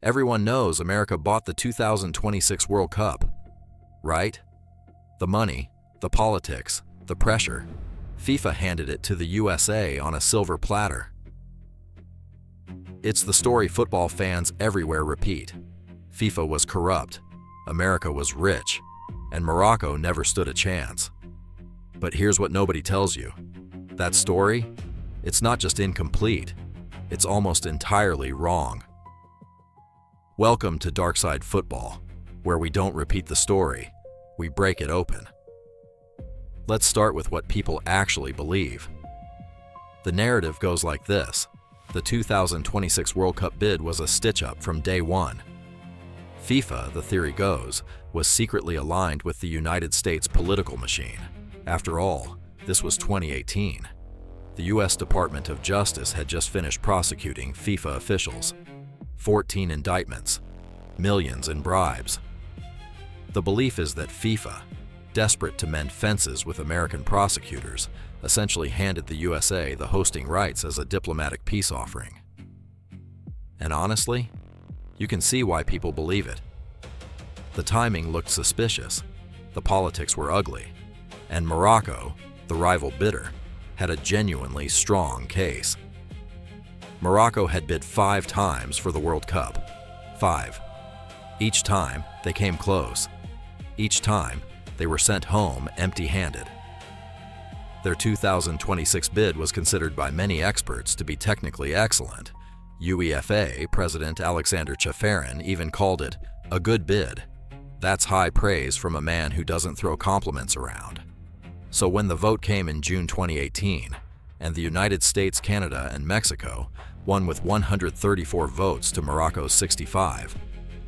Everyone knows America bought the 2026 World Cup, right? The money, the politics, the pressure. FIFA handed it to the USA on a silver platter. It's the story football fans everywhere repeat. FIFA was corrupt, America was rich, and Morocco never stood a chance. But here's what nobody tells you. That story? It's not just incomplete, it's almost entirely wrong. Welcome to Darkside Football, where we don't repeat the story, we break it open. Let's start with what people actually believe. The narrative goes like this. The 2026 World Cup bid was a stitch-up from day one. FIFA, the theory goes, was secretly aligned with the United States political machine. After all, this was 2018. The U.S. Department of Justice had just finished prosecuting FIFA officials. 14 indictments, millions in bribes. The belief is that FIFA, desperate to mend fences with American prosecutors, essentially handed the USA the hosting rights as a diplomatic peace offering. And honestly, you can see why people believe it. The timing looked suspicious, the politics were ugly, and Morocco, the rival bidder, had a genuinely strong case. Morocco had bid 5 times for the World Cup. 5. Each time, they came close. Each time, they were sent home empty-handed. Their 2026 bid was considered by many experts to be technically excellent. UEFA President Alexander Chafarin even called it a good bid. That's high praise from a man who doesn't throw compliments around. So when the vote came in June 2018, and the United States, Canada, and Mexico won with 134 votes to Morocco's 65,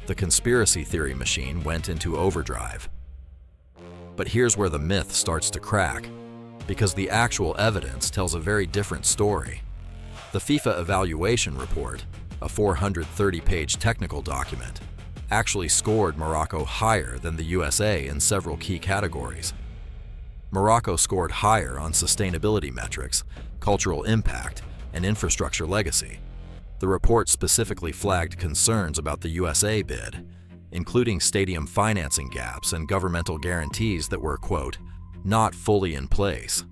the conspiracy theory machine went into overdrive. But here's where the myth starts to crack, because the actual evidence tells a very different story. The FIFA evaluation report, a 430-page technical document, actually scored Morocco higher than the USA in several key categories. Morocco scored higher on sustainability metrics, cultural impact, and infrastructure legacy. The report specifically flagged concerns about the USA bid, including stadium financing gaps and governmental guarantees that were, quote, not fully in place.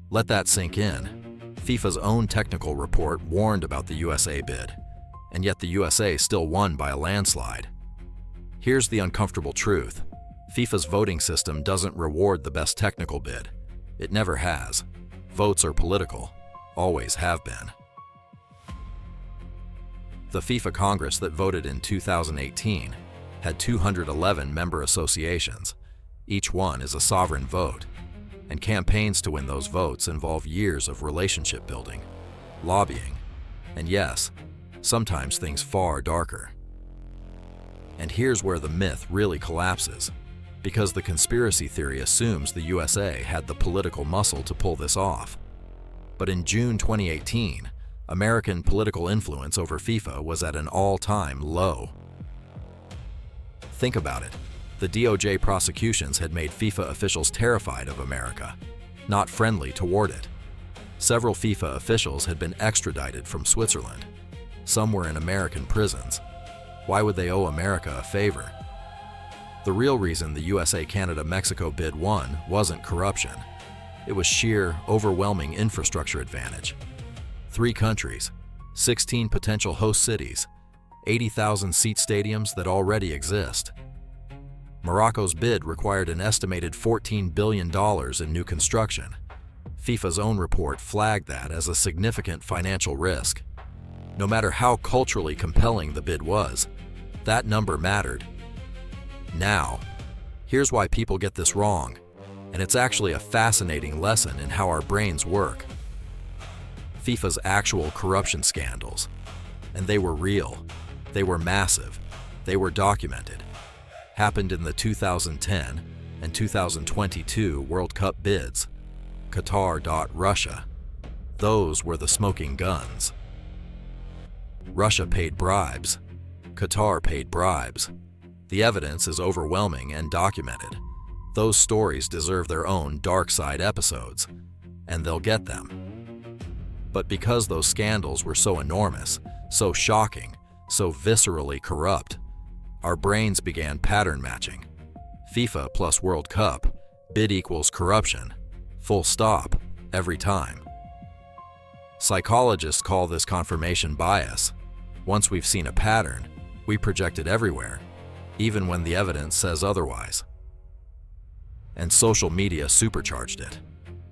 Let that sink in. FIFA's own technical report warned about the USA bid, and yet the USA still won by a landslide. Here's the uncomfortable truth. FIFA's voting system doesn't reward the best technical bid. It never has. Votes are political, always have been. The FIFA Congress that voted in 2018 had 211 member associations. Each one is a sovereign vote, and campaigns to win those votes involve years of relationship building, lobbying, and yes, sometimes things far darker. And here's where the myth really collapses, because the conspiracy theory assumes the USA had the political muscle to pull this off. But in June 2018, American political influence over FIFA was at an all-time low. Think about it. The DOJ prosecutions had made FIFA officials terrified of America, not friendly toward it. Several FIFA officials had been extradited from Switzerland. Some were in American prisons. Why would they owe America a favor? The real reason the USA-Canada-Mexico bid won wasn't corruption. It was sheer, overwhelming infrastructure advantage. 3 countries, 16 potential host cities, 80,000 seat stadiums that already exist. Morocco's bid required an estimated $14 billion in new construction. FIFA's own report flagged that as a significant financial risk. No matter how culturally compelling the bid was, that number mattered. Now, here's why people get this wrong, and it's actually a fascinating lesson in how our brains work. FIFA's actual corruption scandals, and they were real, they were massive, they were documented, happened in the 2010 and 2022 World Cup bids. Qatar.Russia. Those were the smoking guns. Russia paid bribes. Qatar paid bribes. The evidence is overwhelming and documented. Those stories deserve their own dark side episodes, and they'll get them. But because those scandals were so enormous, so shocking, so viscerally corrupt, our brains began pattern matching. FIFA plus World Cup, bid equals corruption, full stop, every time. Psychologists call this confirmation bias. Once we've seen a pattern, we project it everywhere, even when the evidence says otherwise. And social media supercharged it.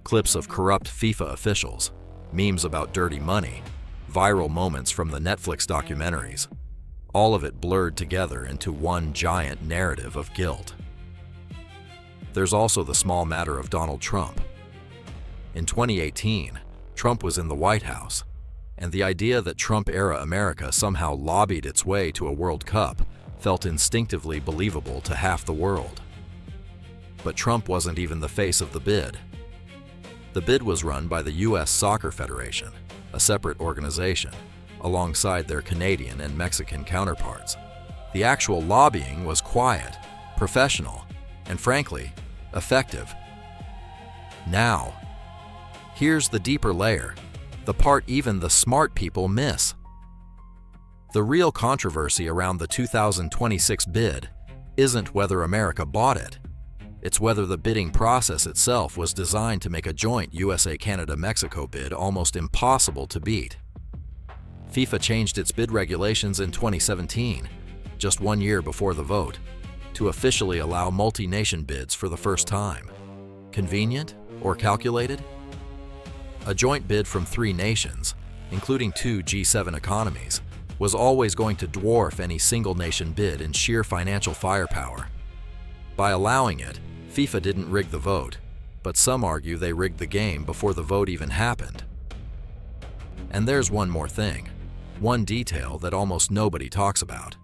Clips of corrupt FIFA officials, memes about dirty money, viral moments from the Netflix documentaries, all of it blurred together into one giant narrative of guilt. There's also the small matter of Donald Trump. In 2018, Trump was in the White House, and the idea that Trump-era America somehow lobbied its way to a World Cup felt instinctively believable to half the world. But Trump wasn't even the face of the bid. The bid was run by the U.S. Soccer Federation, a separate organization, alongside their Canadian and Mexican counterparts. The actual lobbying was quiet, professional, and frankly, effective. Now, here's the deeper layer, the part even the smart people miss. The real controversy around the 2026 bid isn't whether America bought it. It's whether the bidding process itself was designed to make a joint USA-Canada-Mexico bid almost impossible to beat. FIFA changed its bid regulations in 2017, just 1 year before the vote, to officially allow multi-nation bids for the first time. Convenient or calculated? A joint bid from 3 nations, including 2 G7 economies, was always going to dwarf any single-nation bid in sheer financial firepower. By allowing it, FIFA didn't rig the vote, but some argue they rigged the game before the vote even happened. And there's one more thing, one detail that almost nobody talks about.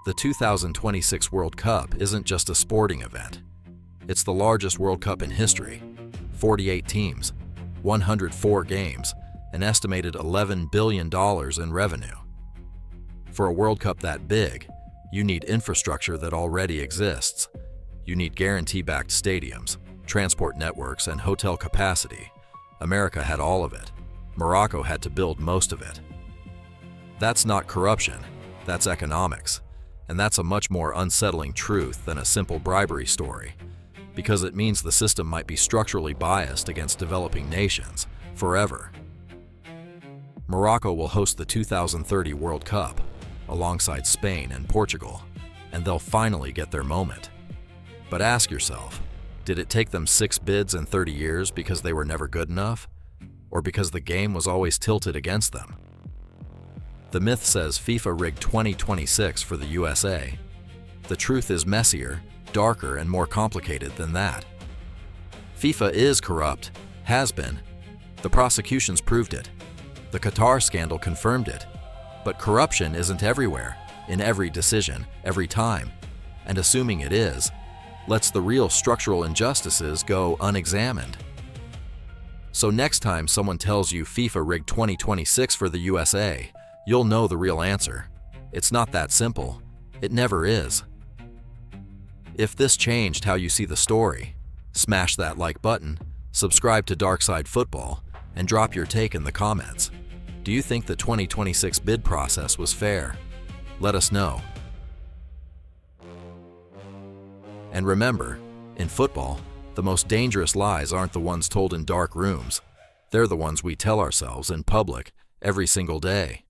The 2026 World Cup isn't just a sporting event. It's the largest World Cup in history. 48 teams, 104 games, an estimated $11 billion in revenue. For a World Cup that big, you need infrastructure that already exists. You need guarantee-backed stadiums, transport networks, and hotel capacity. America had all of it. Morocco had to build most of it. That's not corruption, that's economics. And that's a much more unsettling truth than a simple bribery story, because it means the system might be structurally biased against developing nations forever. Morocco will host the 2030 World Cup, alongside Spain and Portugal, and they'll finally get their moment. But ask yourself, did it take them 6 bids in 30 years because they were never good enough? Or because the game was always tilted against them? The myth says FIFA rigged 2026 for the USA. The truth is messier, darker, and more complicated than that. FIFA is corrupt, has been. The prosecutions proved it. The Qatar scandal confirmed it. But corruption isn't everywhere, in every decision, every time. And assuming it is, lets the real structural injustices go unexamined. So next time someone tells you FIFA rigged 2026 for the USA, you'll know the real answer. It's not that simple. It never is. If this changed how you see the story, smash that like button, subscribe to Darkside Football, and drop your take in the comments. Do you think the 2026 bid process was fair? Let us know. And remember, in football, the most dangerous lies aren't the ones told in dark rooms. They're the ones we tell ourselves in public every single day.